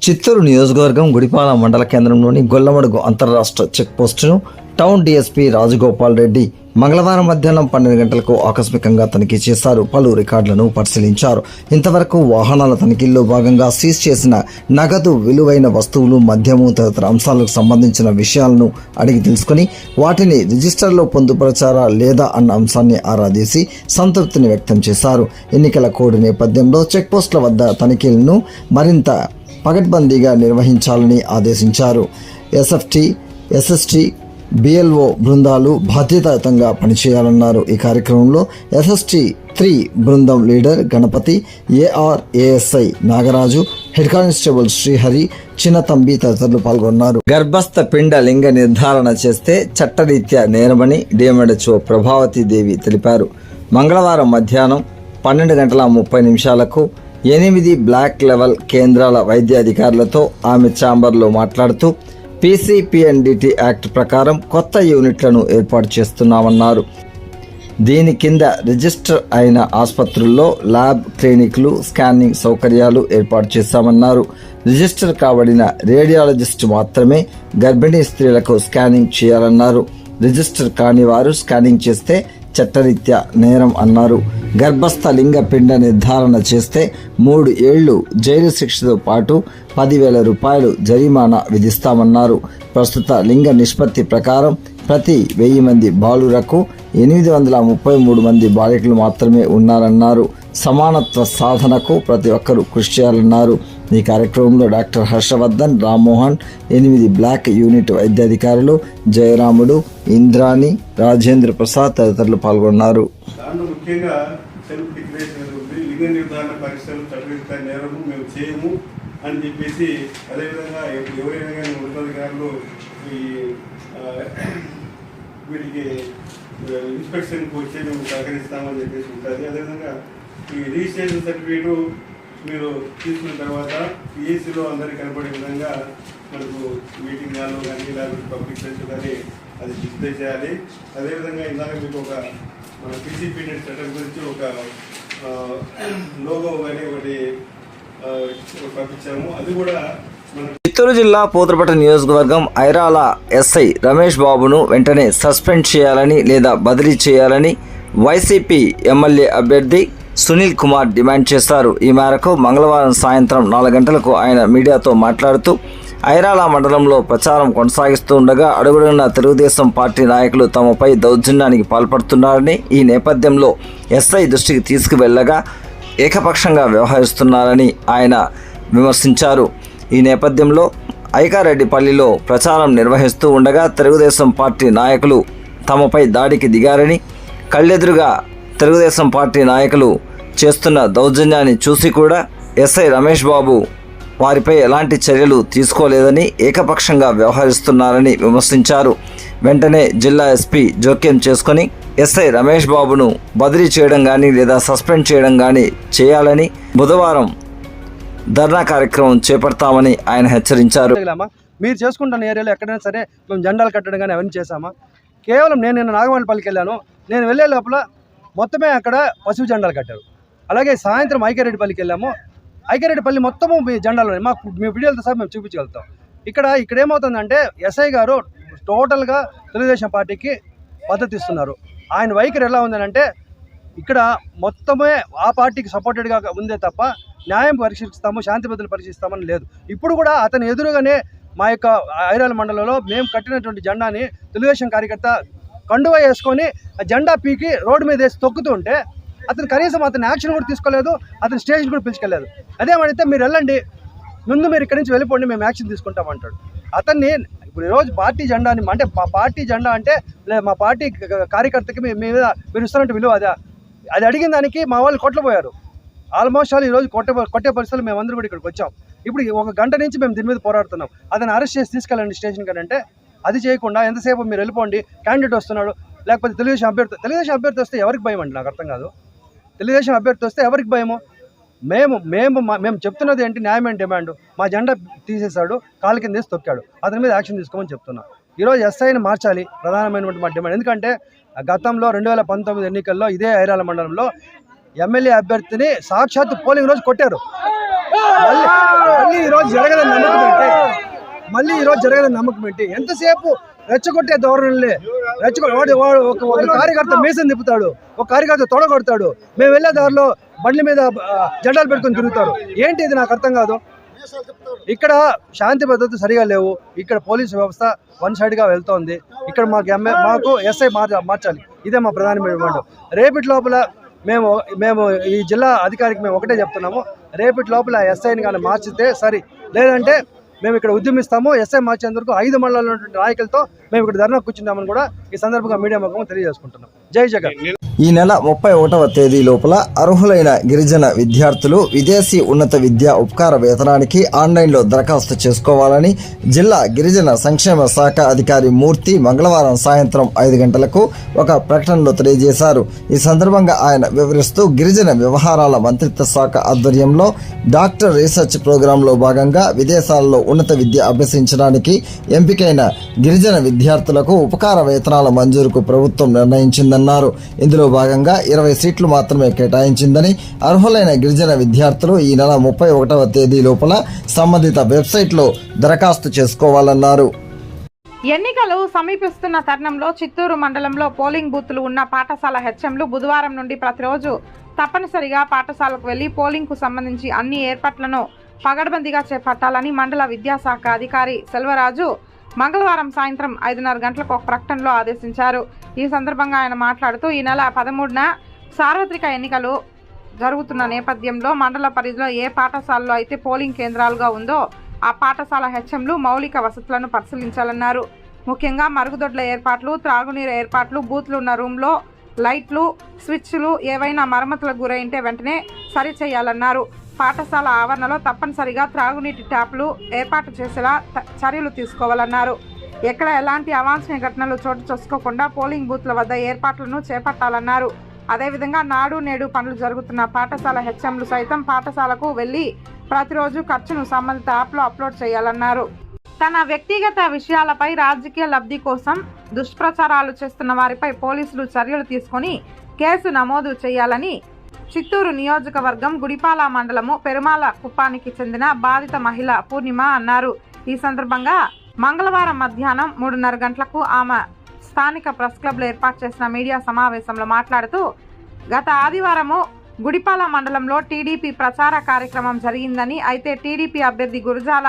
చిత్తూరు నియోజకవర్గం గుడిపాల మండల కేంద్రంలోని గొల్లమడుగు అంతర్రాష్ట్ర చెక్ పోస్టును టౌన్ డీఎస్పీ రాజగోపాల్ రెడ్డి మంగళవారం మధ్యాహ్నం 12 గంటలకు ఆకస్మికంగా తనిఖీ చేశారు. పలు రికార్డులను పరిశీలించారు. ఇంతవరకు వాహనాల తనిఖీల్లో భాగంగా సీజ్ చేసిన నగదు, విలువైన వస్తువులు, మద్యము తదితర అంశాలకు సంబంధించిన విషయాలను అడిగి తెలుసుకుని వాటిని రిజిస్టర్లో పొందుపరచారా లేదా అన్న అంశాన్ని ఆరా తీసి సంతృప్తిని వ్యక్తం చేశారు. ఎన్నికల కోడ్ నేపథ్యంలో చెక్ పోస్టుల వద్ద తనిఖీలను మరింత పకడ్బందీగా నిర్వహించాలని ఆదేశించారు. ఎస్ఎఫ్టీ, ఎస్ఎస్టీ, బిఎల్ఓ బృందాలు బాధ్యతాయుతంగా పనిచేయాలన్నారు. ఈ కార్యక్రమంలో ఎస్ఎస్టీ 3 బృందం leader Ganapathi, ARASI Nagaraju, head constable Srihari, Chinnathambi తదితరులు పాల్గొన్నారు. గర్భస్థ పిండ లింగ నిర్ధారణ చేస్తే చట్టరీత్యా నేరమని డిఎంహెచ్ఓ ప్రభావతి దేవి తెలిపారు. మంగళవారం మధ్యాహ్నం 12:30 8 బ్లాక్ లెవెల్ కేంద్రాల వైద్య అధికారులతో ఆమె ఛాంబర్లో మాట్లాడుతూ పీసీపీఎన్డీటీ యాక్ట్ ప్రకారం కొత్త యూనిట్లను ఏర్పాటు చేస్తున్నామన్నారు. దీని కింద రిజిస్టర్ అయిన ఆసుపత్రుల్లో ల్యాబ్, క్లినిక్లు, స్కానింగ్ సౌకర్యాలు ఏర్పాటు చేశామన్నారు. రిజిస్టర్ కాబడిన రేడియాలజిస్ట్ మాత్రమే గర్భిణీ స్త్రీలకు స్కానింగ్ చేయాలన్నారు. రిజిస్టర్ కాని వారు స్కానింగ్ చేస్తే చట్టరీత్యా నేరం అన్నారు. గర్భస్థ లింగ పిండ నిర్ధారణ చేస్తే 3 ఏళ్లు జైలు శిక్షతో పాటు 10,000 రూపాయలు జరిమానా విధిస్తామన్నారు. ప్రస్తుత లింగ నిష్పత్తి ప్రకారం ప్రతి 1000 మంది బాలురకు 833 మంది బాలికలు మాత్రమే ఉన్నారన్నారు. సమానత్వ సాధనకు ప్రతి ఒక్కరూ కృషి చేయాలన్నారు. ఈ కార్యక్రమంలో doctor Harshavardhan, Rammohan, 8 block unit వైద్యాధికారులు జయరాముడు, ఇంద్రాణి, రాజేంద్ర ప్రసాద్ తదితరులు పాల్గొన్నారు. ముఖ్యంగా సెల్ఫ్ డిక్లరేషన్ లింగ నిర్ధారణ పరీక్షలు చట్టరీత్యా నేరము మేము చేయము అని చెప్పేసి, అదేవిధంగా ఎవరైనా కానీ ఉన్నతాధికారులు ఈ వీటికి ఇన్స్పెక్షన్కి వచ్చి మేము సహకరిస్తామని చెప్పేసి ఉంటుంది. అదేవిధంగా ఈ రిజిస్ట్రేషన్ సర్టిఫికేటు మీరు తీసుకున్న తర్వాత పిఎస్సిలో అందరికీ కనపడే విధంగా మనకు మీటింగ్ హాల్లో కానీ లేకపోతే పబ్లిక్ ప్లేస్ కానీ అది డిస్ప్లే చేయాలి. అదేవిధంగా ఇందాక మీకు ఒక మన పీసీపీఎన్డీటీ చట్టం గురించి ఒక లోగో కానీ ఒకటి పంపించాము. అది కూడా చిత్తూరు జిల్లా పూతలపట్టు నియోజకవర్గం ఐరాల ఎస్ఐ రమేష్ బాబును వెంటనే సస్పెండ్ చేయాలని లేదా బదిలీ చేయాలని వైసీపీ ఎమ్మెల్యే అభ్యర్థి సునీల్ కుమార్ డిమాండ్ చేశారు. ఈ మేరకు మంగళవారం సాయంత్రం 4 గంటలకు ఆయన మీడియాతో మాట్లాడుతూ ఐరాల మండలంలో ప్రచారం కొనసాగిస్తూ ఉండగా అడుగుడున్న తెలుగుదేశం పార్టీ నాయకులు తమపై దౌర్జన్యానికి పాల్పడుతున్నారని, ఈ నేపథ్యంలో ఎస్ఐ దృష్టికి తీసుకువెళ్లగా ఏకపక్షంగా వ్యవహరిస్తున్నారని ఆయన విమర్శించారు. ఈ నేపథ్యంలో ఐకారెడ్డిపల్లిలో ప్రచారం నిర్వహిస్తూ ఉండగా తెలుగుదేశం పార్టీ నాయకులు తమపై దాడికి దిగారని, కళ్ళెదురుగా తెలుగుదేశం పార్టీ నాయకులు చేస్తున్న దౌర్జన్యాన్ని చూసి కూడా ఎస్ఐ రమేష్ బాబు వారిపై ఎలాంటి చర్యలు తీసుకోలేదని, ఏకపక్షంగా వ్యవహరిస్తున్నారని విమర్శించారు. వెంటనే జిల్లా ఎస్పీ జోక్యం చేసుకుని ఎస్ఐ రమేష్ బాబును బదిలీ చేయడం కానీ లేదా సస్పెండ్ చేయడం కానీ చేయాలని బుధవారం ధర్నా కార్యక్రమం చేపడతామని ఆయన హెచ్చరించారు. మీరు చేసుకుంటున్న ఏరియాలో ఎక్కడైనా సరే మేము జెండాలు కట్టడం కానీ అవన్నీ చేశామా? కేవలం నేను నిన్న నాగమల్లిపల్లికి వెళ్ళాను. నేను వెళ్ళే లోపల మొత్తమే అక్కడ పసుపు జెండాలు కట్టారు. అలాగే సాయంత్రం ఐకారెడ్డిపల్లికి వెళ్ళాము. ఐకారెడ్డిపల్లి మొత్తము జెండాలు మాకు మీ వీడియోలతో సహా మేము చూపించగలుగుతాం. ఇక్కడ ఏమవుతుందంటే ఎస్ఐ గారు టోటల్గా తెలుగుదేశం పార్టీకి మద్దతు ఇస్తున్నారు. ఆయన వైఖరి ఎలా ఉందనంటే ఇక్కడ మొత్తమే ఆ పార్టీకి సపోర్టెడ్గా ఉందే తప్ప న్యాయం పరీక్షిస్తాము, శాంతి భద్రతలు పరీక్షిస్తామని లేదు. ఇప్పుడు కూడా అతని ఎదురుగానే మా యొక్క ఐరాల మండలంలో మేము కట్టినటువంటి జెండాని తెలుగుదేశం కార్యకర్త కండువా వేసుకొని ఆ జెండా పీకి రోడ్డు మీద వేసి తొక్కుతుంటే అతను కనీసం అతని యాక్షన్ కూడా తీసుకోలేదు, అతని స్టేషన్ కూడా పిలుచుకెళ్ళలేదు. అదేమంటే మీరు వెళ్ళండి, ముందు మీరు ఇక్కడి నుంచి వెళ్ళిపోండి, మేము యాక్షన్ తీసుకుంటామంటాడు. అతన్ని ఇప్పుడు ఈరోజు పార్టీ జెండాని అంటే మా పార్టీ జెండా అంటే మా పార్టీ కార్యకర్తకి మీ మీద మీరు ఇస్తున్నట్టు విలువ అది అడిగిన దానికి మా వాళ్ళు కొట్టపోయారు. ఆల్మోస్ట్ వాళ్ళు ఈరోజు కొట్టే పరిస్థితులు మేమందరూ కూడా ఇక్కడికి వచ్చాం. ఇప్పుడు 1 గంట నుంచి మేము దీని మీద పోరాడుతున్నాం. అతను అరెస్ట్ చేసి తీసుకెళ్ళండి స్టేషన్ కంటే అది చేయకుండా ఎంతసేపు మీరు వెళ్ళిపోండి, క్యాండిడేట్ వస్తున్నాడు, లేకపోతే తెలుగుదేశం అభ్యర్థి వస్తే ఎవరికి భయం అండి? నాకు అర్థం కాదు. తెలుగుదేశం అభ్యర్థి వస్తే ఎవరికి భయము? మేము చెప్తున్నది ఏంటి? న్యాయమైన డిమాండ్. మా జెండా తీసేశాడు, కాలు కింద వేసి తొక్కాడు, అతని మీద యాక్షన్ తీసుకోమని చెప్తున్నాం. ఈరోజు ఎస్ఐని మార్చాలి ప్రధానమైనటువంటి మా డిమాండ్. ఎందుకంటే గతంలో 2019 ఎన్నికల్లో ఇదే ఐరాల మండలంలో ఎమ్మెల్యే అభ్యర్థిని సాక్షాత్ పోలింగ్ రోజు కొట్టారు. మళ్ళీ ఈరోజు జరగదని నమ్మకం ఏంటి ఎంతసేపు రెచ్చగొట్టే ధోరణులే ఒక కార్యకర్త మీసం తిప్పుతాడు, ఒక కార్యకర్త తొడగొడతాడు, మేము వెళ్ళే దారిలో బండ్ల మీద జెండాలు పెట్టుకొని తిరుగుతారు. ఏంటి ఇది నాకు అర్థం కాదు. ఇక్కడ శాంతి భద్రత సరిగా లేవు. ఇక్కడ పోలీసు వ్యవస్థ వన్ సైడ్గా వెళ్తోంది. ఇక్కడ మాకు ఎస్ఐ మార్చాలి. ఇదే మా ప్రధానమైన డిమాండ్. రేపటి లోపల మేము ఈ జిల్లా అధికారికి మేము ఒకటే చెప్తున్నాము, రేపటి లోపల ఎస్ఐని కానీ మార్చితే సరి, లేదంటే మేము ఇక్కడ ఉద్యమిస్తాము. ఎస్ఐ మార్చేందుకు 5 మండలాల్లో ఉన్నటువంటి నాయకులతో మేము ఇక్కడ ధర్నా కూర్చున్నామని కూడా ఈ సందర్భంగా మీడియా ముఖంగా తెలియజేసుకుంటున్నాం. జై జగన్. ఈ నెల 31వ తేదీ లోపల అర్హులైన గిరిజన విద్యార్థులు విదేశీ ఉన్నత విద్యా ఉపకార వేతనానికి ఆన్లైన్లో దరఖాస్తు చేసుకోవాలని జిల్లా గిరిజన సంక్షేమ శాఖ అధికారి మూర్తి మంగళవారం సాయంత్రం 5 గంటలకు ఒక ప్రకటనలో తెలియజేశారు. ఈ సందర్భంగా ఆయన వివరిస్తూ గిరిజన వ్యవహారాల మంత్రిత్వ శాఖ ఆధ్వర్యంలో డాక్టర్ రీసెర్చ్ ప్రోగ్రాంలో భాగంగా విదేశాల్లో ఉన్నత విద్య అభ్యసించడానికి ఎంపికైన గిరిజన విద్యార్థులకు ఉపకార వేతనాల మంజూరుకు ప్రభుత్వం నిర్ణయించిందన్నారు. ఇందులో భాగంగా 20 సీట్లు మాత్రమే కేటాయించిందని, అర్హులైన గిరిజన విద్యార్థులు ఈ నెల 31వ తేదీ లోపల సంబంధిత వెబ్సైట్లో దరఖాస్తు చేసుకోవాలన్నారు. ఎన్నికలు సమీపిస్తున్న తరుణంలో చిత్తూరు మండలంలో పోలింగ్ బూత్లు ఉన్న పాఠశాల హెచ్ఎంలు బుధవారం నుండి ప్రతిరోజు తప్పనిసరిగా పాఠశాలకు వెళ్లి పోలింగ్ కు సంబంధించి అన్ని ఏర్పాట్లను పగడ్బందీగా చేపట్టాలని మండల విద్యాశాఖ అధికారి సెల్వరాజు మంగళవారం సాయంత్రం 5:30 గంటలకు ఒక ప్రకటనలో ఆదేశించారు. ఈ సందర్భంగా ఆయన మాట్లాడుతూ ఈ నెల 13న సార్వత్రిక ఎన్నికలు జరుగుతున్న నేపథ్యంలో మండల పరిధిలో ఏ పాఠశాలలో అయితే పోలింగ్ కేంద్రాలుగా ఉందో ఆ పాఠశాల హెచ్ఎంలు మౌలిక వసతులను పరిశీలించాలన్నారు. ముఖ్యంగా మరుగుదొడ్ల ఏర్పాట్లు, త్రాగునీరు ఏర్పాట్లు, బూత్లు ఉన్న రూమ్లో లైట్లు, స్విచ్లు ఏవైనా మరమ్మతులకు గురైంటే వెంటనే సరిచేయాలన్నారు. పాఠశాల ఆవరణలో తప్పనిసరిగా త్రాగునీటి ట్యాప్లు ఏర్పాటు చేసేలా చర్యలు తీసుకోవాలన్నారు. ఎక్కడ ఎలాంటి అవాంఛనీయ ఘటనలు చోటు చేసుకోకుండా పోలింగ్ బూత్ల వద్ద ఏర్పాట్లను చేపట్టాలన్నారు. అదేవిధంగా నాడు నేడు పనులు జరుగుతున్న పాఠశాల హెచ్ఎంలు సైతం పాఠశాలకు వెళ్లి ప్రతిరోజు ఖర్చును సంబంధిత యాప్లో అప్లోడ్ చేయాలన్నారు. తన వ్యక్తిగత విషయాలపై రాజకీయ లబ్ధి కోసం దుష్ప్రచారాలు చేస్తున్న వారిపై పోలీసులు చర్యలు తీసుకొని కేసు నమోదు చేయాలని చిత్తూరు నియోజకవర్గం గుడిపాల మండలము పెరుమాల కుప్పానికి చెందిన బాధిత మహిళ పూర్ణిమ అన్నారు. ఈ సందర్భంగా మంగళవారం మధ్యాహ్నం 3:30 గంటలకు ఆమె స్థానిక ప్రెస్ క్లబ్లో ఏర్పాటు చేసిన మీడియా సమావేశంలో మాట్లాడుతూ గత ఆదివారము గుడిపాల మండలంలో టీడీపీ ప్రచార కార్యక్రమం జరిగిందని, అయితే టీడీపీ అభ్యర్థి గురజాల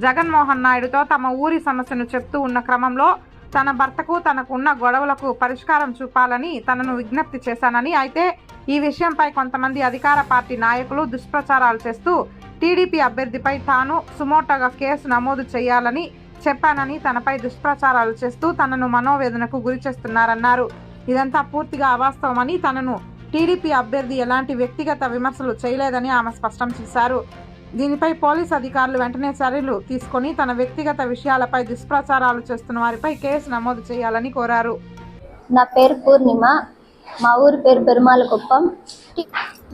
జగన్మోహన్ నాయుడుతో తమ ఊరి సమస్యను చెప్తూ ఉన్న క్రమంలో తన భర్తకు తనకున్న గొడవలకు పరిష్కారం చూపాలని తనను విజ్ఞప్తి చేశానని, అయితే ఈ విషయంపై కొంతమంది అధికార పార్టీ నాయకులు దుష్ప్రచారాలు చేస్తూ టీడీపీ అభ్యర్థిపై తాను సుమోటోగా కేసు నమోదు చేయాలని చెప్పానని, తనపై దుష్ప్రచారాలు చేస్తూ తనను మనోవేదనకు గురి చేస్తున్నారన్నారు. ఇదంతా పూర్తిగా అవాస్తవమని, తనను టీడీపీ అభ్యర్థి ఎలాంటి వ్యక్తిగత విమర్శలు చేయలేదని ఆమె స్పష్టం చేశారు. దీనిపై పోలీసు అధికారులు వెంటనే చర్యలు తీసుకొని తన వ్యక్తిగత విషయాలపై దుష్ప్రచారాలు చేస్తున్న వారిపై కేసు నమోదు చేయాలని కోరారు. నా పేరు పూర్ణిమ, మా ఊరి పేరు పెరుమాలకుప్పం.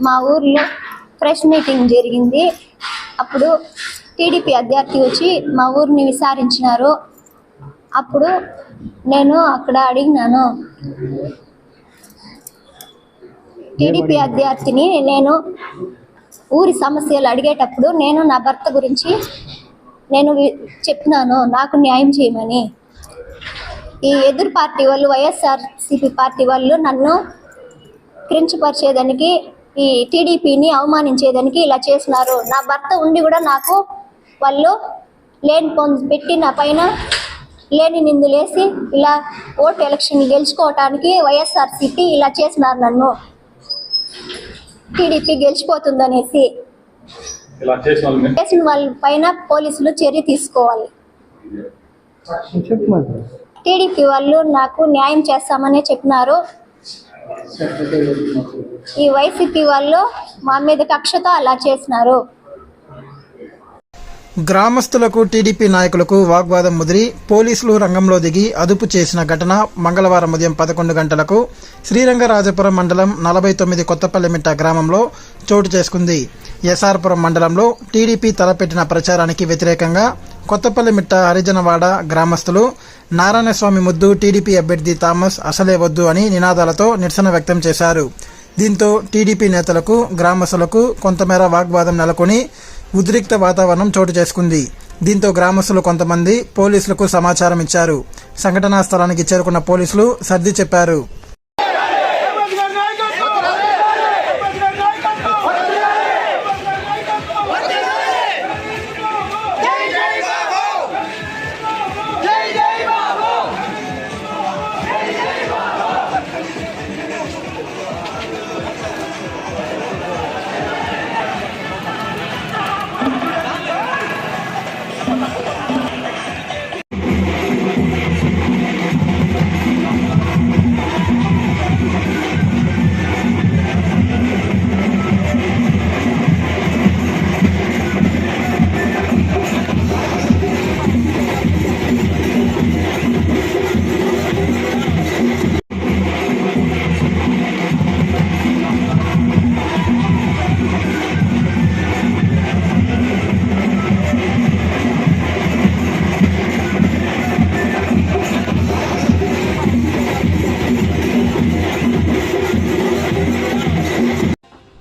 మా ఊర్లో ప్రెస్ మీటింగ్ జరిగింది. అప్పుడు టీడీపీ అభ్యర్థి వచ్చి మా ఊరిని విచారించినారు. అప్పుడు నేను అక్కడ అడిగినాను, టీడీపీ అభ్యర్థిని నేను ఊరి సమస్యలు అడిగేటప్పుడు నేను నా భర్త గురించి నేను చెప్పినాను, నాకు న్యాయం చేయమని. ఈ ఎదురు పార్టీ వాళ్ళు, వైఎస్ఆర్సీపీ పార్టీ వాళ్ళు నన్ను కించపరిచేదానికి, ఈ టీడీపీని అవమానించేదానికి ఇలా చేసినారు. నా భర్త ఉండి కూడా నాకు వాళ్ళు లేని పొంది పెట్టి నా పైన లేని నిందులేసి ఇలా ఓటు ఎలక్షన్ గెలుచుకోవటానికి వైఎస్ఆర్సీపీ ఇలా చేసినారు. నన్ను టీడీపీ గెలిచిపోతుందనేసి చేసిన వాళ్ళ పైన పోలీసులు చర్య తీసుకోవాలి. టీడీపీ వాళ్ళు నాకు న్యాయం చేస్తామని చెప్పినారు. ఈ వైసీపీ వాళ్ళు మా మీద కక్షతో అలా చేసినారు. గ్రామస్తులకు టీడీపీ నాయకులకు వాగ్వాదం ముదిరి పోలీసులు రంగంలో దిగి అదుపు చేసిన ఘటన మంగళవారం ఉదయం 11 గంటలకు శ్రీరంగరాజపురం మండలం 49 కొత్తపల్లిమిట్ట గ్రామంలో చోటు చేసుకుంది. ఎస్ఆర్పురం మండలంలో టీడీపీ తలపెట్టిన ప్రచారానికి వ్యతిరేకంగా కొత్తపల్లిమిట్ట హరిజనవాడ గ్రామస్తులు నారాయణస్వామి ముద్దు టీడీపీ అభ్యర్థి థామస్ అసలే వద్దు అని నినాదాలతో నిరసన వ్యక్తం చేశారు. దీంతో టీడీపీ నేతలకు గ్రామస్తులకు కొంతమేర వాగ్వాదం నెలకొని ఉద్రిక్త వాతావరణం చోటు చేసుకుంది. దీంతో గ్రామస్తులు కొంతమంది పోలీసులకు సమాచారం ఇచ్చారు. సంఘటనా స్థలానికి చేరుకున్న పోలీసులు సర్ది చెప్పారు.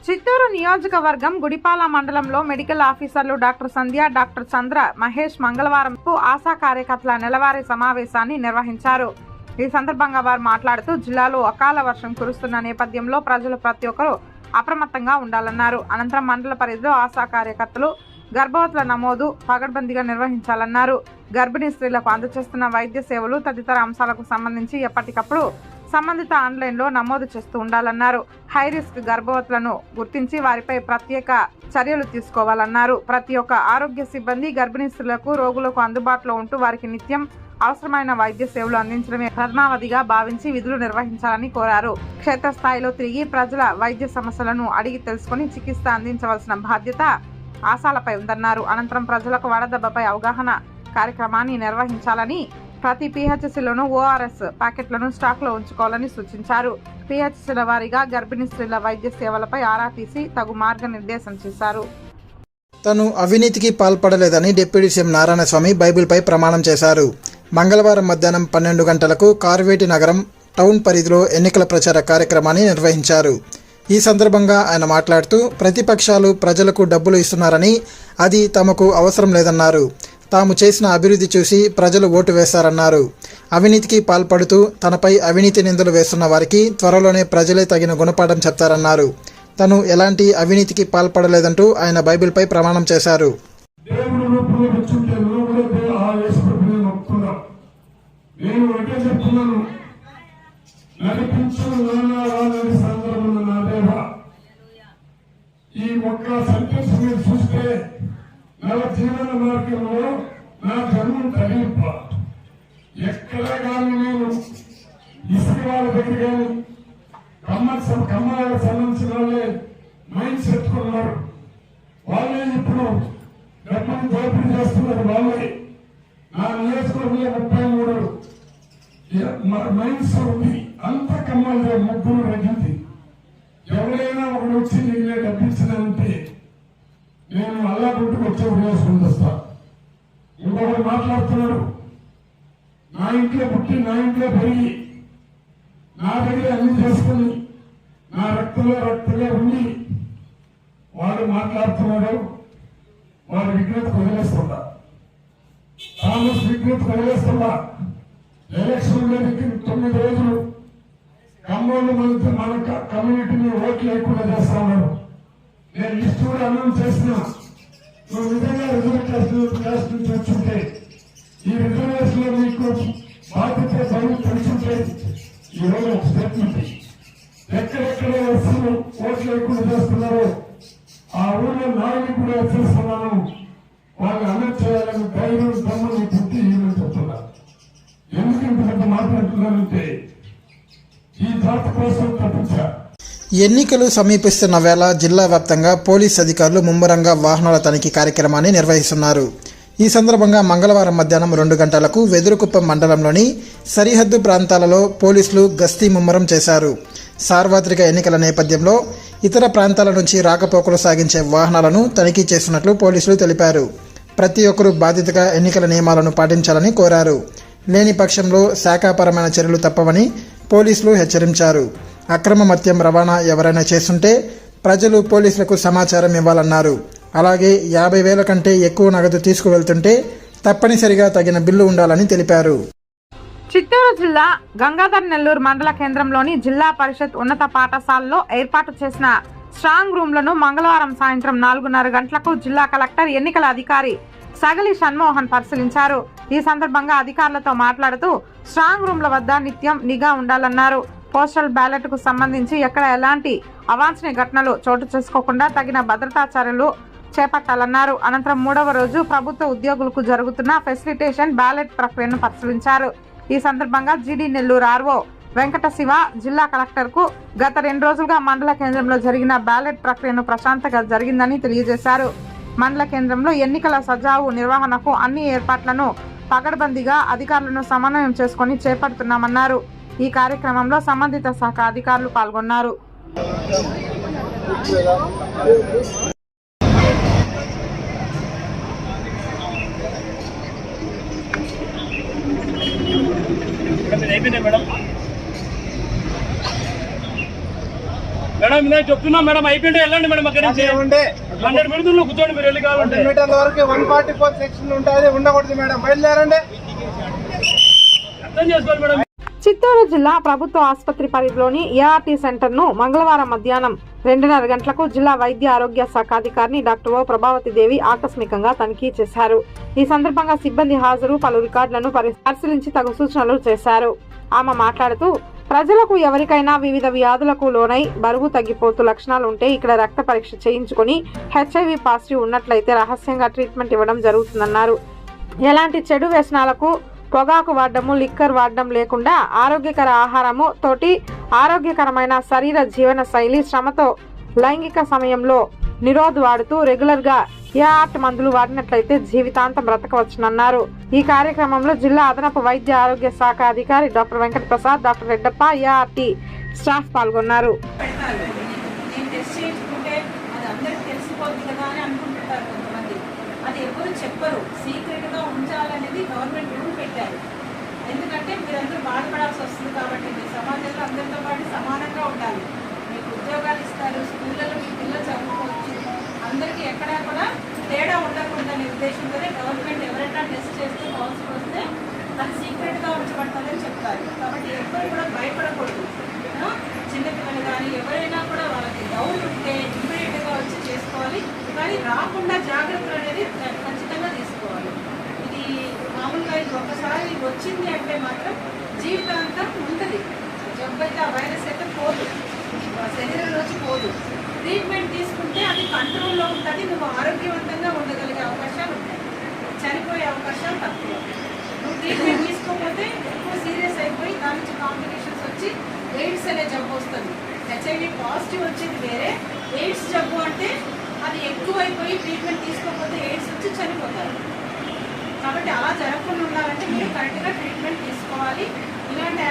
చిత్తూరు నియోజకవర్గం గుడిపాల మండలంలో మెడికల్ ఆఫీసర్లు డాక్టర్ సంధ్య, డాక్టర్ చంద్ర, మహేష్ మంగళవారం ఆశా కార్యకర్తల నెలవారీ సమావేశాన్ని నిర్వహించారు. ఈ సందర్భంగా వారు మాట్లాడుతూ జిల్లాలో అకాల వర్షం కురుస్తున్న నేపథ్యంలో ప్రజలు ప్రతి ఒక్కరూ అప్రమత్తంగా ఉండాలన్నారు. అనంతరం మండల పరిధిలో ఆశా కార్యకర్తలు గర్భవతుల నమోదు పగడ్బందీగా నిర్వహించాలన్నారు. గర్భిణీ స్త్రీలకు అందజేస్తున్న వైద్య సేవలు తదితర అంశాలకు సంబంధించి ఎప్పటికప్పుడు సంబంధిత ఆన్లైన్లో నమోదు చేస్తూ ఉండాలన్నారు. హై రిస్క్ గర్భవతులను గుర్తించి వారిపై ప్రత్యేక చర్యలు తీసుకోవాలన్నారు. ప్రతి ఒక్క ఆరోగ్య సిబ్బంది గర్భిణీ స్త్రీలకు, రోగులకు అందుబాటులో ఉంటూ వారికి నిత్యం అవసరమైన వైద్య సేవలు అందించడమే ప్రథమావధిగా భావించి విధులు నిర్వహించాలని కోరారు. క్షేత్రస్థాయిలో తిరిగి ప్రజల వైద్య సమస్యలను అడిగి తెలుసుకుని చికిత్స అందించవలసిన బాధ్యత ఆశాలపై ఉందన్నారు. అనంతరం ప్రజలకు వడదెబ్బపై అవగాహన కార్యక్రమాన్ని నిర్వహించాలని, ప్రతి పిహెచ్సిలోనూ ఓఆర్ఎస్ ప్యాకెట్లను స్టాక్లో ఉంచుకోవాలని సూచించారు. పిహెచ్సిల వారీగా గర్భిణీ స్త్రీల వైద్య సేవలపై ఆరా తీసి తగు మార్గనిర్దేశం చేశారు. తను అవినీతికి పాల్పడలేదని డిప్యూటీ సీఎం నారాయణస్వామి బైబిల్పై ప్రమాణం చేశారు. మంగళవారం మధ్యాహ్నం 12 గంటలకు కార్వేటి నగరం టౌన్ పరిధిలో ఎన్నికల ప్రచార కార్యక్రమాన్ని నిర్వహించారు. ఈ సందర్భంగా ఆయన మాట్లాడుతూ ప్రతిపక్షాలు ప్రజలకు డబ్బులు ఇస్తున్నారని, అది తమకు అవసరం లేదన్నారు. తాము చేసిన అభివృద్ధి చూసి ప్రజలు ఓటు వేశారన్నారు. అవినీతికి పాల్పడుతూ తనపై అవినీతి నిందలు వేస్తున్న వారికి త్వరలోనే ప్రజలే తగిన గుణపాఠం చెప్తారన్నారు. తను ఎలాంటి అవినీతికి పాల్పడలేదంటూ ఆయన బైబిల్పై ప్రమాణం చేశారు. ఈ ఒక్క సెంటెన్స్ మీరు చూస్తే నా జీవన మార్గంలో నా జన్మం తగిలింప ఎక్కడ కానీ నేను ఇసుక వాళ్ళ దగ్గర కానీ కమ్మాలకు సంబంధించిన వాళ్ళే మైండ్ సెట్ కొన్నారు. వాళ్ళే ఇప్పుడు డబ్బులు దోపిడీ చేస్తున్నారు. వాళ్ళే నా నియోజకవర్గంలో 33 మైండ్స్ ఉంది. అంత కమ్మాలి ముగ్గురు రగింది. ఎవరైనా ఒకటి వచ్చి నేను డబ్బించినంటే నేను అల్లా గుట్టుకు వచ్చే ఉద్దేశం వస్తా. ఇంకొకరు మాట్లాడుతున్నాడు, నా ఇంట్లో పుట్టి నా ఇంట్లో పెరిగి నా దగ్గర అన్ని చేసుకుని నా రక్తంలో ఉండి వాడు మాట్లాడుతున్నాడు. వాడు విఘ్నతకు వదిలేస్తుందా, కాంగ్రెస్ విఘ్నతకు వదిలేస్తుందా? ఎలక్షన్ దగ్గరికి 9 రోజులు కమ్మోళ్ళు మన కమ్యూనిటీని ఓట్లు లేకుండా చేస్తా ఉన్నారు. నేను లిస్ట్ కూడా అనౌన్స్ చేసిన, నువ్వు నిజంగా రిజర్వ్ క్లాస్ నుంచి వచ్చుంటే ఈ రిజర్వేషన్ లో మీకు బాధ్యత బరువు తెలుసుంటే ఈరోజు ఒక స్టేట్మెంట్ ఎక్కడెక్కడ వస్తువులు ఓట్లు లేకుండా చేస్తున్నారో ఆ ఊళ్ళో నాయకులు కూడా వచ్చేస్తున్నాను, వాళ్ళు అమలు చేయాలని ధైర్యం దమ్ముని పుట్టి ఈమెను చెప్తున్నారు. ఎందుకు ఇంత పెద్ద మాట్లాడుతున్నారంటే ఈ జాతి కోసం తప్పించారు. ఎన్నికలు సమీపిస్తున్న వేళ జిల్లా వ్యాప్తంగా పోలీస్ అధికారులు ముమ్మరంగా వాహనాల తనిఖీ కార్యక్రమాన్ని నిర్వహిస్తున్నారు. ఈ సందర్భంగా మంగళవారం మధ్యాహ్నం 2 గంటలకు వెదురుకుప్పం మండలంలోని సరిహద్దు ప్రాంతాలలో పోలీసులు గస్తీ ముమ్మరం చేశారు. సార్వత్రిక ఎన్నికల నేపథ్యంలో ఇతర ప్రాంతాల నుంచి రాకపోకలు సాగించే వాహనాలను తనిఖీ చేస్తున్నట్లు పోలీసులు తెలిపారు. ప్రతి ఒక్కరూ బాధ్యతగా ఎన్నికల నియమాలను పాటించాలని కోరారు. లేని పక్షంలో శాఖాపరమైన చర్యలు తప్పవని పోలీసులు హెచ్చరించారు. అక్రమ మద్యం రవాణా ఎవరైనా చేస్తుంటే ప్రజలు పోలీసులకు సమాచారం ఇవ్వాలన్నారు. అలాగే 50,000 కంటే ఎక్కువ నగదు తీసుకువెళ్తుంటే తప్పనిసరిగా తగిన బిల్లు ఉండాలని తెలిపారు. చిత్తూరు జిల్లా గంగాధర్ నెల్లూరు మండల కేంద్రంలోని జిల్లా పరిషత్ ఉన్నత పాఠశాలలో ఏర్పాటు చేసిన స్ట్రాంగ్ రూమ్లను మంగళవారం సాయంత్రం 4:30 గంటలకు జిల్లా కలెక్టర్ ఎన్నికల అధికారి సగలి షణ్మోహన్ పరిశీలించారు. ఈ సందర్భంగా అధికారులతో మాట్లాడుతూ స్ట్రాంగ్ రూమ్ల వద్ద నిత్యం నిఘా ఉండాలన్నారు. పోస్టల్ బ్యాలెట్ కు సంబంధించి ఎక్కడ ఎలాంటి అవాంఛనీయ ఘటనలు చోటు చేసుకోకుండా తగిన భద్రతా చర్యలు చేపట్టాలన్నారు. అనంతరం 3వ రోజు ప్రభుత్వ ఉద్యోగులకు జరుగుతున్న ఫెసిలిటేషన్ బ్యాలెట్ ప్రక్రియను పరిశీలించారు. ఈ సందర్భంగా జీడీ నెల్లూరు ఆర్ఓ వెంకట శివ జిల్లా కలెక్టర్ కు గత 2 రోజులుగా మండల కేంద్రంలో జరిగిన బ్యాలెట్ ప్రక్రియను ప్రశాంతంగా జరిగిందని తెలియజేశారు. మండల కేంద్రంలో ఎన్నికల సజావు నిర్వహణకు అన్ని ఏర్పాట్లను పకడ్బందీగా అధికారులను సమన్వయం చేసుకుని చేపడుతున్నామన్నారు. ఈ కార్యక్రమంలో సంబంధిత శాఖ అధికారులు పాల్గొన్నారు. మేడం నేను చెప్తున్నా మేడం అయిపోయింటే వెళ్ళండి మేడం అక్కడి నుంచి 100 మీటర్లు కూర్చోండి మీరు వెళ్ళి కావాలంటే 100 మీటర్ల వరకు 144 సెక్షన్ ఉంటుంది ఉండకూడదు మేడం బయలుదేరండి అర్థం చేసుకోవాలి మేడం. చిత్తూరు జిల్లా ప్రభుత్వ ఆసుపత్రి పరిధిలోని ఏఆర్టీ సెంటర్ ను మంగళవారం మధ్యాహ్నం 2:30 గంటలకు జిల్లా వైద్య ఆరోగ్య శాఖ అధికారిని డాక్టర్ ఓ ప్రభావతి దేవి ఆకస్మికంగా తనిఖీ చేశారు. ఈ సందర్భంగా సిబ్బంది హాజరు పలు రికార్డులను పరిశీలించి తగు సూచనలు చేశారు. ఆమె మాట్లాడుతూ ప్రజలకు ఎవరికైనా వివిధ వ్యాధులకు లోనై బరువు తగ్గిపోతూ లక్షణాలు ఉంటే ఇక్కడ రక్త పరీక్ష చేయించుకుని HIV పాజిటివ్ ఉన్నట్లయితే రహస్యంగా ట్రీట్మెంట్ ఇవ్వడం జరుగుతుందన్నారు. ఎలాంటి చెడు వ్యసనాలకు పొగాకు వాడడము లిక్కర్ వాడడం లేకుండా ఆరోగ్యకర ఆహారము తోటి ఆరోగ్యకరమైన శరీర జీవన శైలి శ్రమతో లైంగిక సమయంలో నిరోధ్ వాడుతూ రెగ్యులర్ గా ఏఆర్ట్ మందులు వాడినట్లయితే జీవితాంతం బ్రతకవచ్చునన్నారు. ఈ కార్యక్రమంలో జిల్లా అదనపు వైద్య ఆరోగ్య శాఖ అధికారి doctor Venkata Prasad, doctor Reddappa, ART staff పాల్గొన్నారు. అది ఎవరు చెప్పరు, సీక్రెట్ గా ఉంచాలనేది గవర్నమెంట్ రూల్ పెట్టారు. ఎందుకంటే మీరందరూ బాధపడాల్సి వస్తుంది కాబట్టి మీ సమాజంలో అందరితో పాటు సమానంగా ఉండాలి. మీకు ఉద్యోగాలు ఇస్తారు, స్కూళ్ళలో మీ పిల్లలు చదువుకోవచ్చు, అందరికీ ఎక్కడా కూడా తేడా ఉండకుండా అనే ఉద్దేశంతోనే గవర్నమెంట్ ఎవరైనా టెస్ట్ చేస్తే పాజిటివ్ వస్తే అది సీక్రెట్ గా ఉంచబడుతుందని చెప్తారు. కాబట్టి ఎవరు కూడా భయపడకూడదు. చిన్నపిల్లలు కానీ ఎవరైనా కూడా వాళ్ళకి డౌట్ ఉంటే ఇమ్మీడియట్ గా వచ్చి చేసుకోవాలి. కానీ రాకుండా జాగ్రత్తలు అనేది ఖచ్చితంగా తీసుకోవాలి. ఇది మామూలుగా ఇది ఒకసారి వచ్చింది అంటే మాత్రం జీవితాంతం ఉంటుంది. జబ్బు అయితే ఆ వైరస్ అయితే పోదు, శరీరంలోంచి పోదు. ట్రీట్మెంట్ తీసుకుంటే అది కంట్రోల్లో ఉంటుంది. నువ్వు ఆరోగ్యవంతంగా ఉండగలిగే అవకాశాలు ఉంటాయి, చనిపోయే అవకాశాలు తక్కువ. నువ్వు ట్రీట్మెంట్ తీసుకోకపోతే ఎక్కువ సీరియస్ అయిపోయి దాని నుంచి కాంప్లికేషన్స్ వచ్చి ఎయిడ్స్ అనే జబ్బు వస్తుంది. HIV పాజిటివ్ వచ్చేది వేరే, ఎయిడ్స్ జబ్బు అంటే అది ఎక్కువైపోయి ట్రీట్మెంట్ తీసుకోకపోతే ఎయిడ్స్ వచ్చి చనిపోతారు. కాబట్టి అలా జరగకుండా ఉండాలంటే మీరు కరెక్ట్గా ట్రీట్మెంట్ తీసుకోవాలి. ఇలాంటి